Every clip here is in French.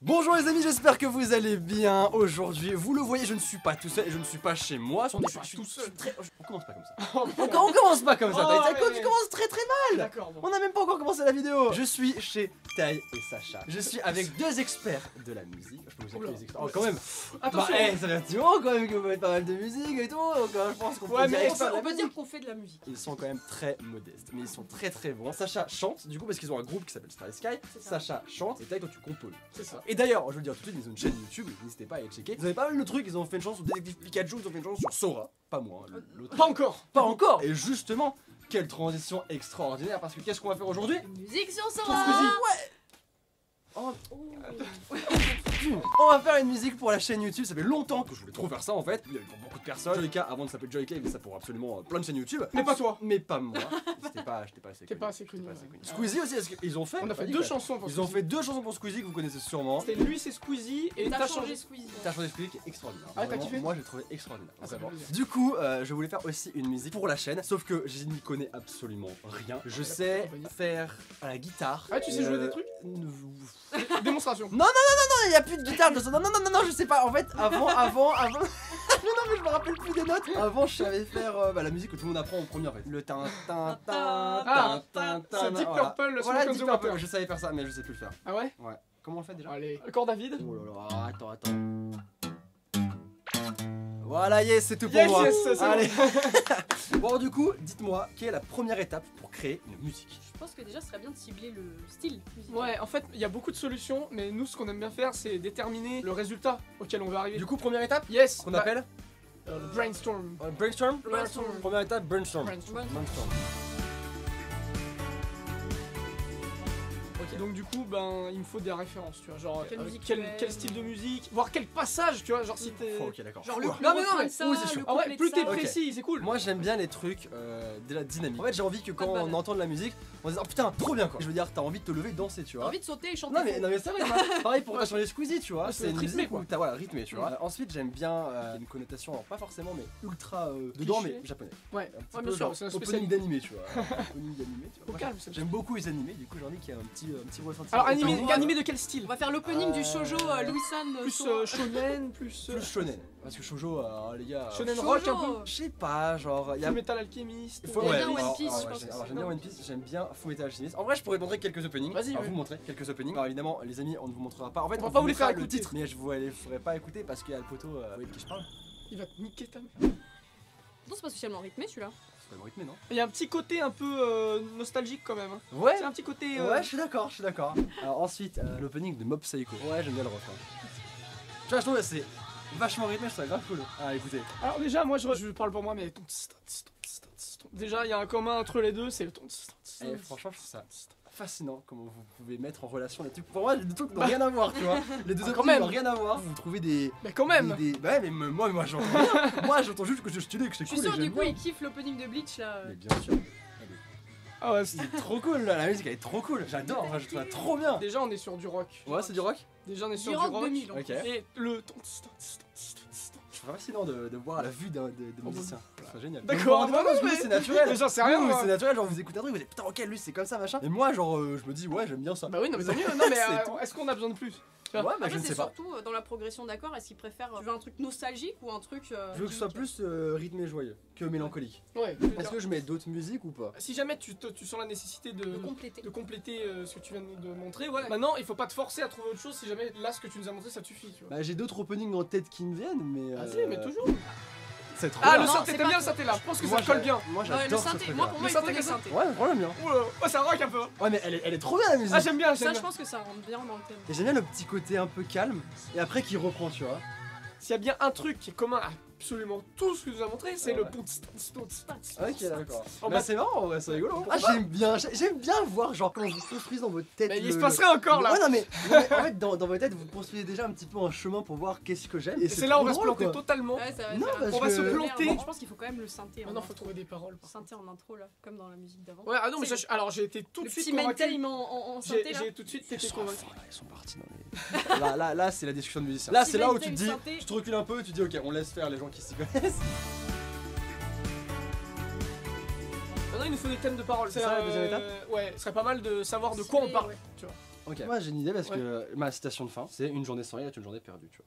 Bonjour les amis, j'espère que vous allez bien. Aujourd'hui, vous le voyez, je ne suis pas tout seul et je ne suis pas chez moi. On est pas tout seul. On commence pas comme ça. On commence pas comme ça. Tu commences très mal. D'accord. Bon. On n'a même pas encore commencé la vidéo. Je suis chez Tai et Sacha. Je suis avec deux experts de la musique. Je peux vous appeler les experts. Oh, quand même. Attention. Bah, ça fait un petit moment quand même que vous faites pas mal de musique et tout. Donc je pense qu'on peut dire experts de la on peut musique. dire qu'on fait de la musique. Ils sont quand même très modestes, mais ils sont très bons. Sacha chante, du coup, parce qu'ils ont un groupe qui s'appelle Starry Sky. Sacha chante et Tai, toi tu composes. C'est ça. Et d'ailleurs, je veux le dire tout de suite, ils ont une chaîne YouTube, n'hésitez pas à aller checker. Ils avaient pas mal de trucs, ils ont fait une chanson sur Détective Pikachu, ils ont fait une chanson sur Sora. Pas moi, hein, l'autre. Pas encore. Pas encore. Et justement, quelle transition extraordinaire, parce que qu'est-ce qu'on va faire aujourd'hui? Musique sur Sur Sora. Squeezie. Oh. On va faire une musique pour la chaîne YouTube, ça fait longtemps que je voulais trop faire ça en fait. Il y avait pour beaucoup de personnes. Joyka, avant de s'appeler Joyka, il faisait ça pour absolument plein de chaînes YouTube. Mais pas toi. Mais pas moi. J'étais pas assez T'es pas assez connu. Squeezie aussi, est-ce qu'ils ont fait? On a fait deux chansons pour Ils ont fait deux chansons pour Squeezie que vous connaissez sûrement. C'était lui, c'est Squeezie et T'as changé Squeezie. T'as changé Squeezie qui est extraordinaire. Ah, t'as Vraiment, kiffé? moi j'ai trouvé extraordinaire. Ah, ça Vraiment. fait plaisir. Du coup, je voulais faire aussi une musique pour la chaîne, sauf que je n'y connais absolument rien. Je sais faire à la guitare. Ah, tu sais jouer des trucs? Démonstration. Non, il n'y a plus de guitare. Non, je sais pas. En fait, avant. Mais non, mais je me rappelle plus des notes. Avant, je savais faire la musique que tout le monde apprend en premier en fait. Le tin. C'est Deep Voilà. Purple, le Voilà, Smoke on Deep the Water. Purple. Je savais faire ça, mais je sais plus le faire. Ah ouais? Ouais. Comment on le fait déjà? Allez. Accord David. Oh là là, attends. Voilà, yes, c'est tout pour Yes, moi. yes, c'est Allez. Bon, du coup, dites-moi, quelle est la première étape pour créer une musique? Je pense que déjà ce serait bien de cibler le style musical. Ouais, en fait, il y a beaucoup de solutions, mais nous, ce qu'on aime bien faire, c'est déterminer le résultat auquel on va arriver. Du coup, première étape, Yes. qu'on appelle le brainstorm. brainstorm. Brainstorm. Première étape, brainstorm. Brainstorm. Brainstorm. Ok, donc du coup, ben, il me faut des références, tu vois, genre Quelle musique quel tu aimes. style de musique, voire quel passage, tu vois, genre si t'es... Oh, ok, d'accord. Genre le Ouah. Non, mais refrain mais- de ça, ouh, c'est chaud. le Ah ouais, couplet de plus t'es ça. Ok. précis, c'est cool. Moi j'aime bien les trucs de la dynamique. En fait j'ai envie que quand Pas de on balade. entend de la musique, on se dise oh putain trop bien quoi. Je veux dire t'as envie de te lever et danser tu T'as vois. envie de sauter et chanter. Non mais c'est vrai, moi, pareil pour sur les Squeezie tu vois, Ouais, c'est une rythmé, musique quoi. où t'as voilà rythmé tu vois. Ensuite j'aime bien une connotation, alors pas forcément mais ultra dedans Cliché. mais japonais. Ouais, Un petit ouais, peu bien sûr, genre c'est un opening spécialiste. d'animé tu vois. Opening d'animé tu vois. Au Moi, calme, c'est j'aime beaucoup les animés, du coup j'ai envie qu'il y ait un petit ressenti. Alors, animé, on va- animé de quel style? On va faire l'opening du shoujo Louis-san. Plus shonen, plus... Plus shonen. Parce que shoujo les gars. shonen Shoujo. rock un peu? Je sais pas, genre y a Full Metal Alchemist. Faut- Il y a ouais, bien One alors- Piece, alors, je ouais, pense que alors, c'est j'aime bien bien. One Piece, j'aime bien Fullmetal Alchemist. En vrai, je pourrais te montrer quelques openings. Vas-y, Alors, ouais. vous montrer quelques openings. Alors évidemment, les amis, on ne vous montrera pas. En fait, On va pas vous les mettra faire le écouter. titre, mais je vous les ferai pas écouter parce qu'il y a le poteau. Vous voyez de qui je parle? Il va te niquer ta mère. Non, c'est pas spécialement rythmé celui-là. C'est pas le rythme, non? Il y a un petit côté un peu nostalgique quand même. Hein. Ouais. C'est un petit côté... Ouais, je suis d'accord, Alors ensuite, l'opening de Mob Psycho. Ouais, j'aime bien le refrain. Tu vois, je trouve que c'est vachement rythmé, je trouve ça grave cool. Ah, écoutez. Alors déjà, moi je parle pour moi, mais ton... Déjà, il y a un commun entre les deux, c'est le ton... Et franchement, je trouve ça fascinant comment vous pouvez mettre en relation les trucs. Pour moi, les deux trucs n'ont rien à voir, tu vois. Les deux Ah, quand openings n'ont même. rien à voir. Vous trouvez des. Mais quand même. Ouais, mais moi j'entends rien. Moi j'entends juste que c'est stylé, que c'est Je suis cool. sûr et du j'aime coup bien. il kiffe l'opening de Bleach là. Mais bien sûr. Ah ouais, c'est... C'est trop cool là, la musique elle est trop cool. J'adore, enfin, je trouve ça trop bien. Déjà, on est sur du rock. Ouais, c'est du rock. Déjà, on est sur Du du rock rock. 2000. Ok. Et le... C'est fascinant de voir à la vue d'un musicien. C'est génial. D'accord, Vous vous rendez pas bah compte, non, vous, mais- c'est naturel. Mais j'en sais rien, Vous, moi. c'est naturel, genre vous écoutez un truc, vous dites putain, ok, lui c'est comme ça, machin. Et moi, genre, je me dis, ouais, j'aime bien ça. Bah oui, non mais tant mieux. Non mais C'est tout. est-ce qu'on a besoin de plus? Ouais, bah Après je ne c'est sais pas. surtout dans la progression d'accords, est-ce qu'il préfère tu veux un truc nostalgique ou un truc Je veux que ce soit plus rythmé et joyeux que mélancolique. Ouais. Est-ce que je mets d'autres musiques ou pas? Si jamais tu sens la nécessité de compléter. de compléter ce que tu viens de montrer, ouais. Maintenant, il faut pas te forcer à trouver autre chose si jamais là ce que tu nous as montré ça te suffit, tu vois. Bah j'ai d'autres openings en tête qui me viennent, mais. Vas-y, mais toujours. C'est trop Ah, bien. le Non, synthé, c'est t'aimes bien pas- le synthé là. Je pense que Moi, ça colle bien. Moi Ouais, j'adore le ce synthé, truc-là. moi pour moi Le il faut synthé des comme ça. synthés. Ouais, vraiment bien. Ouais, ça rock un peu. Ouais, mais elle est trop bien la musique. Ah, j'aime bien, Ça j'aime je bien. pense que ça rentre bien dans le thème. Et j'aime bien le petit côté un peu calme et après qui reprend, tu vois. S'il y a bien un truc qui est commun à absolument tout ce que tu nous as montré, c'est Ouais. le Ok, d'accord. En Bah bas- c'est marrant, ouais, c'est rigolo. Ah, j'aime bien voir, genre, quand vous construisez dans votre tête. Mais il se passerait encore là. Ouais, non, mais en fait, dans votre tête, vous construisez déjà un petit peu un chemin pour voir qu'est-ce que j'aime. Et c'est là où on va se planter quoi. totalement. Ouais, ça va Non, faire un- parce On va que- se planter. Merde, je pense qu'il faut quand même le synthé. Maintenant, faut trouver des paroles. Synthé en intro là, comme dans la musique d'avant. Ouais, ah non, mais C'est ça, alors j'ai été tout Le de suite petit main convaincu. theme en synthé là. J'ai tout de suite été convaincu. Ils sont partis dans les. Là, c'est la discussion de musicien. Là, c'est là où tu te dis, synthé. tu te recules un peu, tu te dis, ok, on laisse faire les gens qui s'y connaissent. Maintenant, il nous faut des thèmes de paroles. C'est ça, la deuxième étape Ouais, ce serait pas mal de savoir de quoi on parle. Ouais. Tu vois. Ok. Moi j'ai une idée parce Ouais. que ma citation de fin, c'est une journée sans rire est une journée perdue, tu vois.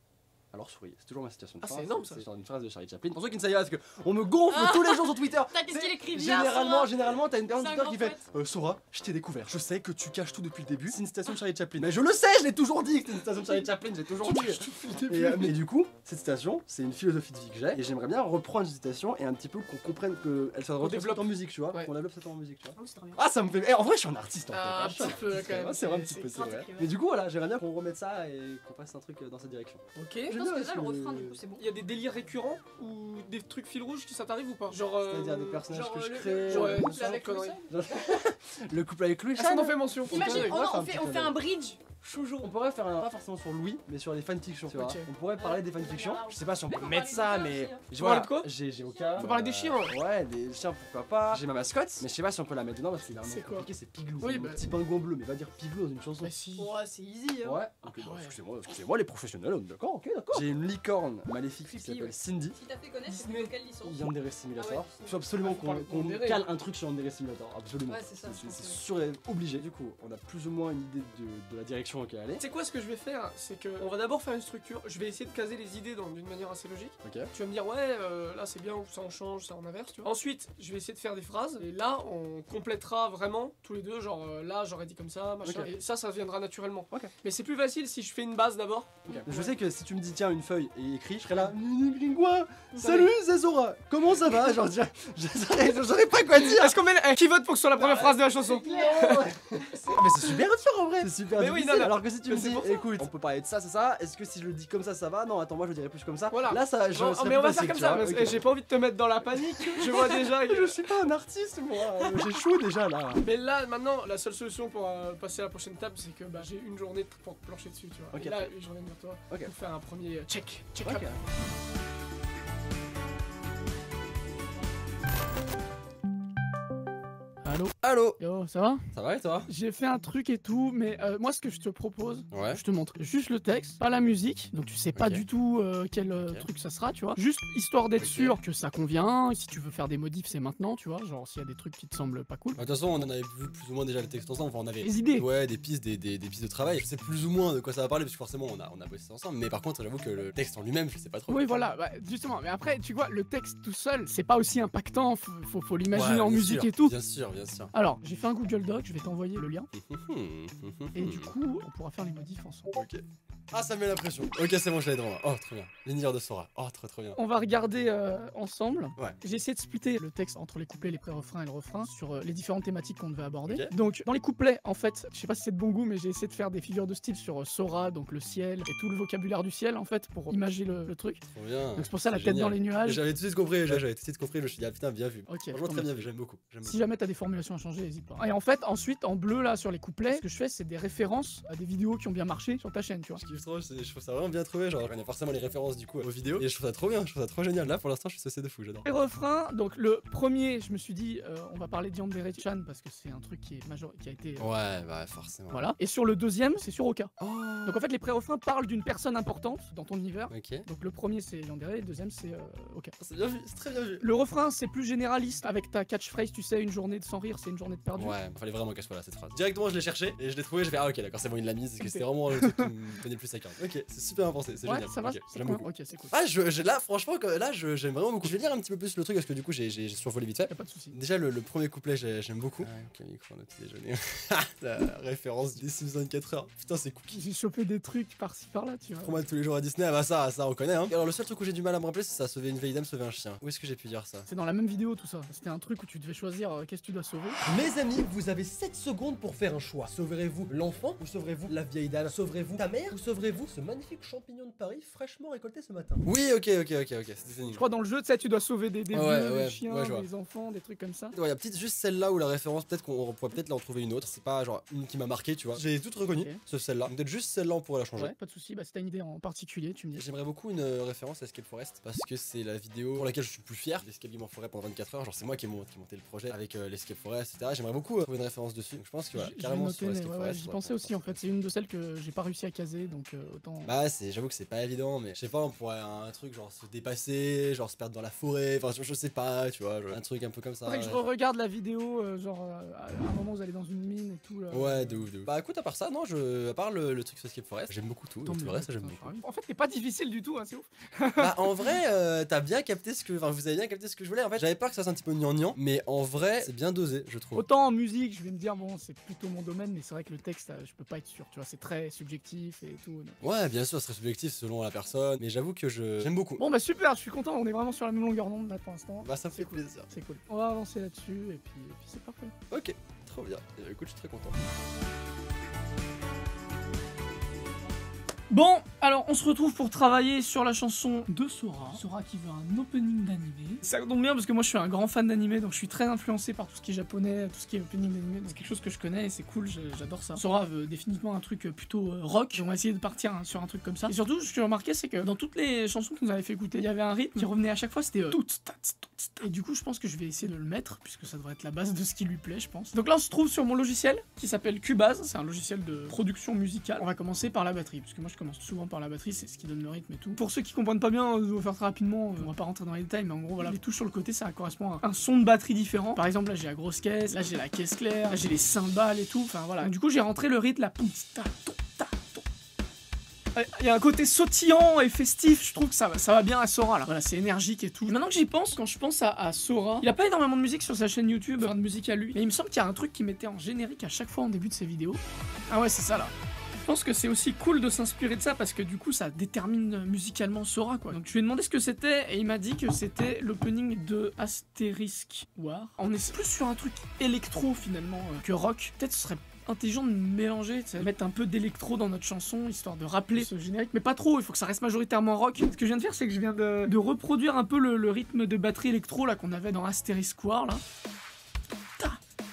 Alors souriez, c'est toujours ma citation de Ah, fin. c'est énorme, ça. C'est genre une phrase de Charlie Chaplin. Pour ceux qui ne savent pas, parce que on me gonfle tous les jours sur Twitter. T'as qu'est-ce qu'il écrit bien, Généralement, t'as une personne C'est un sur Twitter qui grand fait Sora, je t'ai découvert. Je sais que tu caches tout depuis le début. C'est une citation de Charlie Chaplin. Mais je le sais, je l'ai toujours dit que c'est une citation de Charlie Chaplin. J'ai toujours dit. Mais du coup, cette citation, c'est une philosophie de vie que j'ai. Et j'aimerais bien reprendre cette citation et un petit peu qu'on comprenne qu'elle soit retranscrite développe. en musique, tu vois. Ouais. Qu'on développe ça en musique, tu vois. Oh, c'est trop bien. Ah, ça me fait. Eh, en vrai, je suis un artiste en fait. Ah, un hein. petit peu quand même. C'est vrai, un petit peu, c'est grand vrai. écrivain. Mais du coup, voilà, j'aimerais bien qu'on remette ça et qu'on fasse un truc dans cette direction. Ok. Je J'aime pense bien que là, parce le que- refrain, du coup, c'est bon. Il y a des délires récurrents ou des trucs fil rouge qui ça t'arrive ou pas? Genre. C'est-à-dire des personnages genre, que je le- crée. genre, ouais, le couple ça, avec connerie. Louis Seul. Le couple avec Louis Est-ce qu'on en Chan. fait mention? Imagine, Ouais, oh non, faire un on petit fait un bridge. On pourrait faire un, pas forcément sur Louis, mais sur les fanfictions. Tu vois. Ok. On pourrait parler des fanfictions. Je sais pas si on peut Faut mettre parler ça, des mais. chiens aussi, Faut parler de quoi J'ai Oka. Faut parler des chiens. Ouais, des chiens, pourquoi pas. J'ai ma mascotte, mais je sais pas si on peut la mettre dedans parce qu'il a un nom C'est quoi compliqué, c'est Piglou. Oui, C'est bah. un petit pingouin bleu, mais va dire Piglou dans une chanson. Bah si. Ouais, c'est easy. Hein. Ouais, ok, Ah ouais. excusez-moi les professionnels, on est d'accord, ok, d'accord. J'ai une licorne maléfique qui Fifi, s'appelle ouais. Cindy. Si t'as fait connaître, c'est Disney. de quelle licence? Yandere Simulator. Ah ouais. Il faut absolument Ah, faut parler qu'on d'Yandere. cale un truc sur Yandere Simulator, absolument. Ouais, c'est ça, je pense, C'est ouais. sûr et obligé. Du coup, on a plus ou moins une idée de la direction auquel aller. C'est quoi ce que je vais faire? C'est que on va d'abord faire une structure. Je vais essayer de caser les idées d'une manière assez logique. Ok. Tu vas me dire ouais, là c'est bien ou ça on change, ça on inverse, tu vois. Ensuite, je vais essayer de faire des phrases et là on complétera vraiment tous les deux. Genre là j'aurais dit comme ça, machin. Ok. Et ça viendra naturellement. Ok. Mais c'est plus facile si je fais une base d'abord. Ok. Je sais que si tu me dis tiens une feuille et écrit, je serais là. Gringois, salut, c'est Zora. Comment ça va? Genre, je saurais pas quoi dire. Est-ce qu'on met qui vote pour que ce soit la première phrase de la chanson? Mais c'est super dur en vrai. C'est super Mais oui, difficile. non, non. Alors que si tu me Mais c'est dis, pour ça. écoute, on peut parler de ça, c'est ça. Est-ce que si je le dis comme ça va? Non, attends, moi je dirais plus comme ça. Voilà. Là, ça, Non, mais on va faire comme ça, parce que Ok. j'ai pas envie de te mettre dans la panique. Je vois déjà. Je suis pas un artiste, moi. J'ai chaud déjà là. Mais là, maintenant, la seule solution pour passer à la prochaine table, c'est que bah, j'ai une journée pour plancher dessus, tu vois. Ok. Et là, je reviens vers toi Ok. pour faire un premier check Ok. up. Allô? Allô. Yo, ça va? Ça va et toi? J'ai fait un truc et tout, mais moi ce que je te propose, Ouais. je te montre juste le texte, pas la musique, donc tu sais pas Ok. du tout quel Ok. truc ça sera, tu vois. Juste histoire d'être Ok. sûr que ça convient, si tu veux faire des modifs c'est maintenant, tu vois, genre s'il y a des trucs qui te semblent pas cool. De toute façon, on en avait vu plus ou moins déjà le texte ensemble. Enfin, on avait Les idées. ouais, des pistes, des pistes de travail. Je sais plus ou moins de quoi ça va parler parce que forcément, on a bossé ensemble. Mais par contre, j'avoue que le texte en lui-même, je sais pas trop. Oui, voilà, bah, justement. Mais après, tu vois, le texte tout seul, c'est pas aussi impactant. Faut l'imaginer Ouais, en bien musique sûr, et tout. Bien sûr, bien sûr. Alors, j'ai fait un Google Doc, je vais t'envoyer le lien. Et Hmm. du coup, on pourra faire les modifs ensemble. Ok. Ah, ça me met la pression. Ok, c'est bon, je l'ai devant moi. Oh, trop bien. L'univers de Sora. Oh, trop bien. On va regarder ensemble. Ouais. J'ai essayé de splitter le texte entre les couplets, les pré-refrains et le refrain sur les différentes thématiques qu'on devait aborder. Ok. Donc, dans les couplets, en fait, je sais pas si c'est de bon goût, mais j'ai essayé de faire des figures de style sur Sora, donc le ciel et tout le vocabulaire du ciel, en fait, pour imager le truc. Trop bien. Donc, c'est pour ça la C'est tête génial. dans les Et nuages. j'avais tout de suite compris. J'avais tout de suite compris. Je me suis dit, ah putain, bien vu. Ok, Franchement, très bien vu. J'aime beaucoup. J'aime Si jamais t'as des formulations à changer, n'hésite pas. Et en fait, ensuite, en bleu là sur les couplets, ce que je fais, c'est des références à des vidéos qui ont bien marché sur ta chaîne, tu vois. Je kiffe trop, je trouve ça vraiment bien trouvé. Genre, on a forcément les références du coup aux vidéos. Et je trouve ça trop bien, je trouve ça trop génial. Là, pour l'instant, je suis saucé de fou, j'adore. Les refrains, donc le premier, je me suis dit, on va parler d'Yandere-chan parce que c'est un truc qui a été. Ouais, bah, forcément. Voilà. Et sur le deuxième, c'est sur Oka. Oh. Donc en fait, les pré-refrains parlent d'une personne importante dans ton univers. Ok. Donc le premier, c'est Yandere, et le deuxième, c'est Oka. C'est bien vu, c'est très bien vu. Le refrain, c'est plus généraliste avec ta catchphrase, tu sais, une journée de sans rire, c'est une journée de perdu. Ouais, fallait vraiment qu'elle soit là cette phrase. Directement, je l'ai cherché et je l'ai trouvé. Je vais ah ok, d'accord, c'est bon, il l'a mise parce que c'était vraiment le truc qui me tenait le plus à cœur. Ok, c'est super bien pensé, c'est Ouais, génial. ça va, Ok, c'est j'aime cool. beaucoup. Ok, c'est cool. Ah, là, franchement, j'aime vraiment beaucoup. Je vais lire un petit peu plus le truc parce que du coup, j'ai survolé vite fait. Y'a pas de soucis. Déjà, le premier couplet, j'aime beaucoup. Ah, ok, micro, petit déjeuner. La référence des Sims 24 heures. Putain, c'est cookie. J'ai chopé des trucs par-ci par-là, tu vois. Fromage tous les jours à Disney, ah bah ça on connaît hein. Et alors le seul truc où j'ai du mal à me rappeler c'est ça, sauver une vieille dame, sauver un chien. Où est-ce que j'ai pu dire ça? C'est dans la même vidéo tout ça. C'était un truc où tu devais choisir qu'est-ce que tu dois sauver. Mes amis, vous avez 7 secondes pour faire un choix. Sauverez-vous l'enfant ou sauverez-vous la vieille dame? Sauverez-vous ta mère ou sauverez-vous ce magnifique champignon de Paris fraîchement récolté ce matin? Oui, ok, c'était Je crois dans le jeu, tu sais, tu dois sauver des vieux, Ouais, des ouais, chiens, ouais, je vois. des enfants, des trucs comme ça. Ouais, y a peut-être juste celle-là où la référence, peut-être qu'on pourrait peut-être en trouver une autre. C'est pas genre une qui m'a marqué, tu vois. J'ai toutes reconnues, Ok. sauf celle-là. Peut-être juste celle-là, on pourrait la changer. Ouais, pas de soucis. Bah, si t'as une idée en particulier, tu me dis. J'aimerais beaucoup une référence à Escape Forest parce que c'est la vidéo pour laquelle je suis plus fier. L'Escape Game en forêt pendant 24 heures. Genre, c'est moi qui ai monté le projet avec l'Escape Forest, etc. J'aimerais beaucoup trouver une référence dessus. Donc, je pense que voilà, J'ai carrément noté, sur mais Escape ouais, Forest. j'y on va pensais pouvoir aussi en faire fait. C'est une de celles que j'ai pas réussi à caser, donc donc autant. Bah j'avoue que c'est pas évident, mais je sais pas, on pourrait un truc genre se dépasser, genre se perdre dans la forêt, enfin je sais pas, tu vois, genre, un truc un peu comme ça. Faudrait que je regarde la vidéo, genre à un moment vous allez dans une mine et tout là. Ouais, de ouf, de ouf. Bah écoute, à part ça, non, à part le truc sur Escape Forest, j'aime beaucoup tout, Tant tout mieux, le reste, j'aime putain, beaucoup. En fait, t'es pas difficile du tout, hein, c'est ouf. Bah en vrai, t'as bien capté ce que, enfin vous avez bien capté ce que je voulais. En fait, j'avais peur que ça soit un petit peu gnangnan, mais en vrai, c'est bien dosé, je trouve. Autant en musique, je vais me dire, bon, c'est plutôt mon domaine, mais c'est vrai que le texte, je peux pas être sûr, tu vois, c'est très subjectif et tout. Donc. Ouais, bien sûr, ce serait subjectif selon la personne, mais j'avoue que j'aime beaucoup. Bon, bah super, je suis content, on est vraiment sur la même longueur d'onde là pour l'instant. Bah ça me fait plaisir. C'est cool. On va avancer là-dessus et puis c'est parfait. Ok, trop bien. Écoute, je suis très content. Bon, alors on se retrouve pour travailler sur la chanson de Sora. Sora qui veut un opening d'animé. Ça tombe bien parce que moi je suis un grand fan d'animé, donc je suis très influencé par tout ce qui est japonais, tout ce qui est opening d'animé. C'est quelque chose que je connais et c'est cool, j'adore ça. Sora veut définitivement un truc plutôt rock. On va essayer de partir sur un truc comme ça. Et surtout, ce que j'ai remarqué, c'est que dans toutes les chansons que nous avait fait écouter, il y avait un rythme qui revenait à chaque fois, c'était tout. Et du coup, je pense que je vais essayer de le mettre, puisque ça devrait être la base de ce qui lui plaît, je pense. Donc là, on se trouve sur mon logiciel qui s'appelle Cubase. C'est un logiciel de production musicale. On va commencer par la batterie, puisque moi je commence souvent par la batterie, c'est ce qui donne le rythme et tout. Pour ceux qui comprennent pas bien, je vais faire très rapidement, on va pas rentrer dans les détails, mais en gros, voilà, les touches sur le côté, ça correspond à un son de batterie différent. Par exemple, là j'ai la grosse caisse, là j'ai la caisse claire, là j'ai les cymbales et tout. Enfin voilà. Donc, du coup, j'ai rentré le rythme, la il y a un côté sautillant et festif, je trouve que ça va bien à Sora là. Voilà, c'est énergique et tout. Et maintenant que j'y pense, quand je pense à Sora, il a pas énormément de musique sur sa chaîne YouTube, de musique à lui, mais il me semble qu'il y a un truc qui mettait en générique à chaque fois en début de ses vidéos. Ah ouais, c'est ça là. Je pense que c'est aussi cool de s'inspirer de ça parce que du coup ça détermine musicalement Sora quoi. Donc je lui ai demandé ce que c'était et il m'a dit que c'était l'opening de Asterisk War. On est plus sur un truc électro finalement que rock. Peut-être ce serait intelligent de mélanger, de mettre un peu d'électro dans notre chanson histoire de rappeler ce générique, mais pas trop, il faut que ça reste majoritairement rock. Ce que je viens de faire, c'est que je viens de reproduire un peu le rythme de batterie électro là qu'on avait dans Asterisk War là.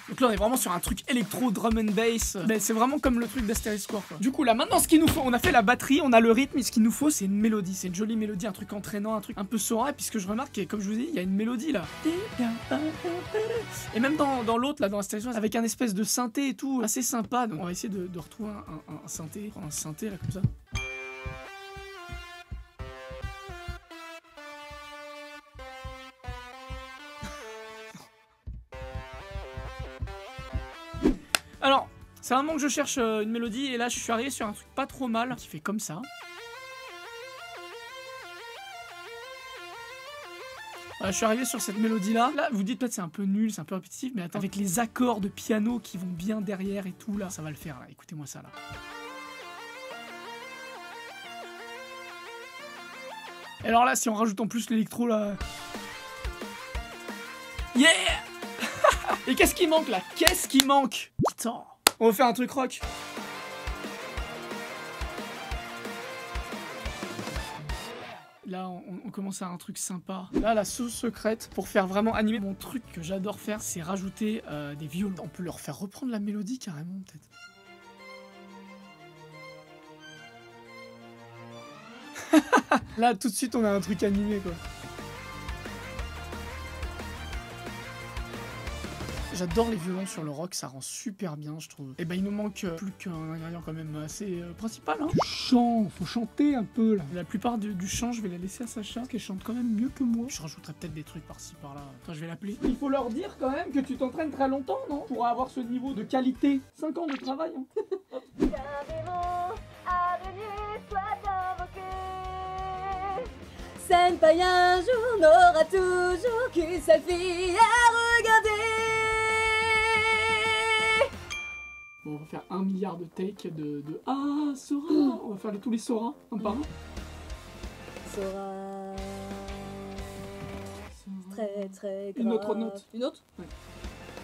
Donc là on est vraiment sur un truc électro, drum and bass, mais c'est vraiment comme le truc d'Asterisk War quoi. Du coup là maintenant ce qu'il nous faut, on a fait la batterie, on a le rythme, et ce qu'il nous faut c'est une mélodie, c'est une jolie mélodie, un truc entraînant, un truc un peu Sora, et puis ce que je remarque, comme je vous ai dit, il y a une mélodie là. Et même dans l'autre là, dans Asterisk War, avec un espèce de synthé et tout, assez sympa, donc on va essayer de retrouver un synthé, un synthé là comme ça. Alors, c'est un moment que je cherche une mélodie et là je suis arrivé sur un truc pas trop mal qui fait comme ça. Voilà, je suis arrivé sur cette mélodie là. Là, vous dites peut-être c'est un peu nul, c'est un peu répétitif, mais attends, avec les accords de piano qui vont bien derrière et tout là, ça va le faire là. Écoutez-moi ça là. Et alors là, si on rajoute en plus l'électro là. Yeah! Et qu'est-ce qui manque là? Qu'est-ce qui manque? Putain. On va faire un truc rock. Là, on commence à un truc sympa. Là, la sauce secrète, pour faire vraiment animer mon truc que j'adore faire, c'est rajouter des violons. On peut leur faire reprendre la mélodie carrément, peut-être. Là, tout de suite, on a un truc animé, quoi. J'adore les violons sur le rock, ça rend super bien, je trouve. Et bah, il nous manque plus qu'un ingrédient quand même assez principal, hein. Du chant, faut chanter un peu, là. La plupart du chant, je vais la laisser à Sacha, parce qu'elle chante quand même mieux que moi. Je rajouterai peut-être des trucs par-ci, par-là. Attends, je vais l'appeler. Il faut leur dire quand même que tu t'entraînes très longtemps, non? Pour avoir ce niveau de qualité. 5 ans de travail, hein. Senpai un jour n'aura toujours qu'une seule fille à regarder. Bon, on va faire 1 milliard de takes de Ah, Sora. On va faire tous les Sora, un par un. Sora. Très très grave. Une autre note. Une autre? Ouais.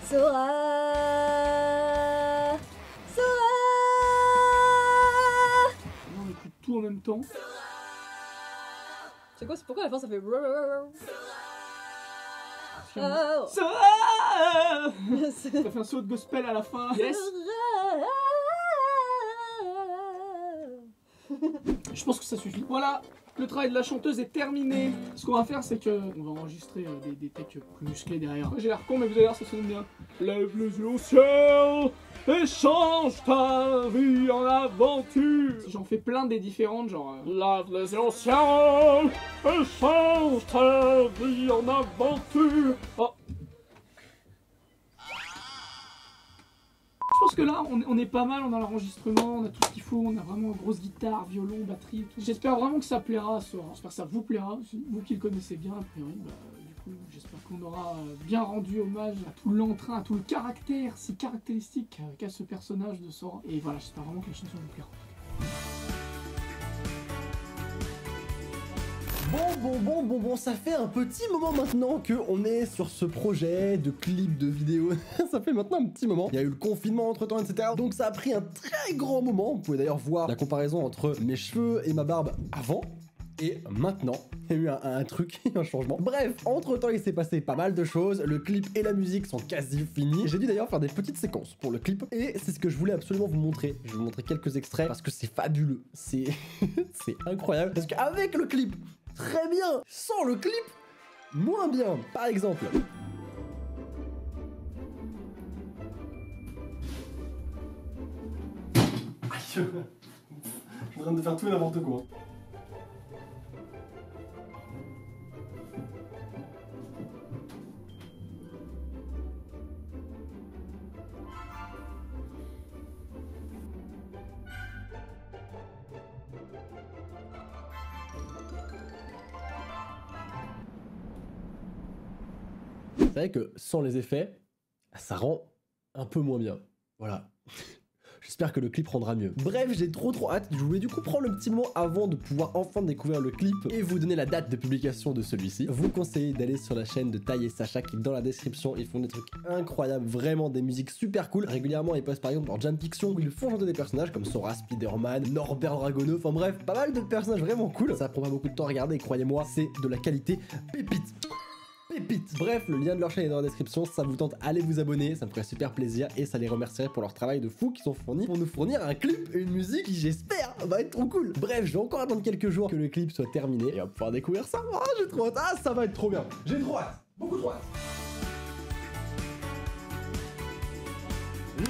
Sora. Sora. Là, on écoute tout en même temps. C'est quoi? C'est pourquoi à la fin ça fait. Sora. Ça fait un saut de gospel à la fin. Yes. Je pense que ça suffit. Voilà, le travail de la chanteuse est terminé. Ce qu'on va faire, c'est que on va enregistrer des takes plus musclés derrière. J'ai l'air con, mais vous allez voir, ça sonne bien. Lève les yeux au ciel et change ta vie en aventure. J'en fais plein des différentes, genre lave les anciens et change ta vie en aventure. Oh. Je pense que là, on est pas mal, on a l'enregistrement, on a tout ce qu'il faut, on a vraiment grosse guitare, violon, batterie, tout. J'espère vraiment que ça plaira à Sora. J'espère que ça vous plaira, vous qui le connaissez bien, a priori. Du coup, j'espère qu'on aura bien rendu hommage à tout l'entrain, à tout le caractère si caractéristique qu'a ce personnage de Sora. Et voilà, j'espère vraiment que la chanson vous plaira. Bon, ça fait un petit moment maintenant qu'on est sur ce projet de clip, de vidéo. Ça fait maintenant un petit moment. Il y a eu le confinement entre temps, etc. Donc ça a pris un très grand moment. Vous pouvez d'ailleurs voir la comparaison entre mes cheveux et ma barbe avant et maintenant. Il y a eu un truc, un changement. Bref, entre temps il s'est passé pas mal de choses. Le clip et la musique sont quasi finis. J'ai dû d'ailleurs faire des petites séquences pour le clip. Et c'est ce que je voulais absolument vous montrer. Je vais vous montrer quelques extraits parce que c'est fabuleux. C'est incroyable. Parce qu'avec le clip, très bien. Sans le clip, moins bien. Par exemple. Je suis en train de faire tout et n'importe quoi. C'est vrai que sans les effets, ça rend un peu moins bien. Voilà. J'espère que le clip rendra mieux. Bref, j'ai trop hâte. Je voulais du coup prendre le petit moment avant de pouvoir enfin découvrir le clip et vous donner la date de publication de celui-ci. Vous conseillez d'aller sur la chaîne de Tai et Sacha qui est dans la description. Ils font des trucs incroyables, vraiment des musiques super cool. Régulièrement, ils postent par exemple leur Jam Fiction où ils font chanter des personnages comme Sora, Spider-Man, Norbert Dragono. Enfin bref, pas mal de personnages vraiment cool. Ça prend pas beaucoup de temps à regarder et croyez-moi, c'est de la qualité pépite. Bref, le lien de leur chaîne est dans la description, si ça vous tente, allez vous abonner, ça me ferait super plaisir et ça les remercierait pour leur travail de fou qu'ils ont fourni pour nous fournir un clip et une musique qui, j'espère, va être trop cool. Bref, je vais encore attendre quelques jours que le clip soit terminé et on va pouvoir découvrir ça. Ah, j'ai trop hâte, ah, ça va être trop bien. J'ai trop hâte, beaucoup trop hâte.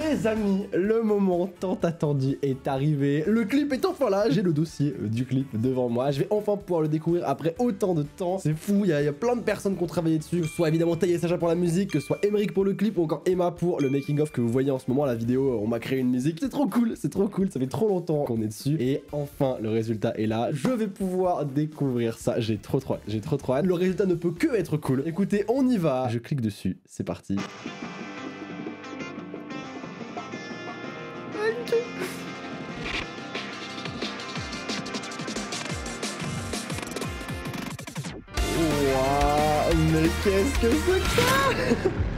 Les amis, le moment tant attendu est arrivé. Le clip est enfin là. J'ai le dossier du clip devant moi. Je vais enfin pouvoir le découvrir après autant de temps. C'est fou, il y a plein de personnes qui ont travaillé dessus. Que ce soit évidemment Tai et Sacha pour la musique, que ce soit Emeric pour le clip ou encore Emma pour le making of que vous voyez en ce moment. La vidéo, on m'a créé une musique. C'est trop cool, c'est trop cool. Ça fait trop longtemps qu'on est dessus. Et enfin, le résultat est là. Je vais pouvoir découvrir ça. J'ai trop hâte. J'ai trop hâte. Le résultat ne peut que être cool. Écoutez, on y va. Je clique dessus. C'est parti. Waouh, mais qu'est-ce que c'est que ça?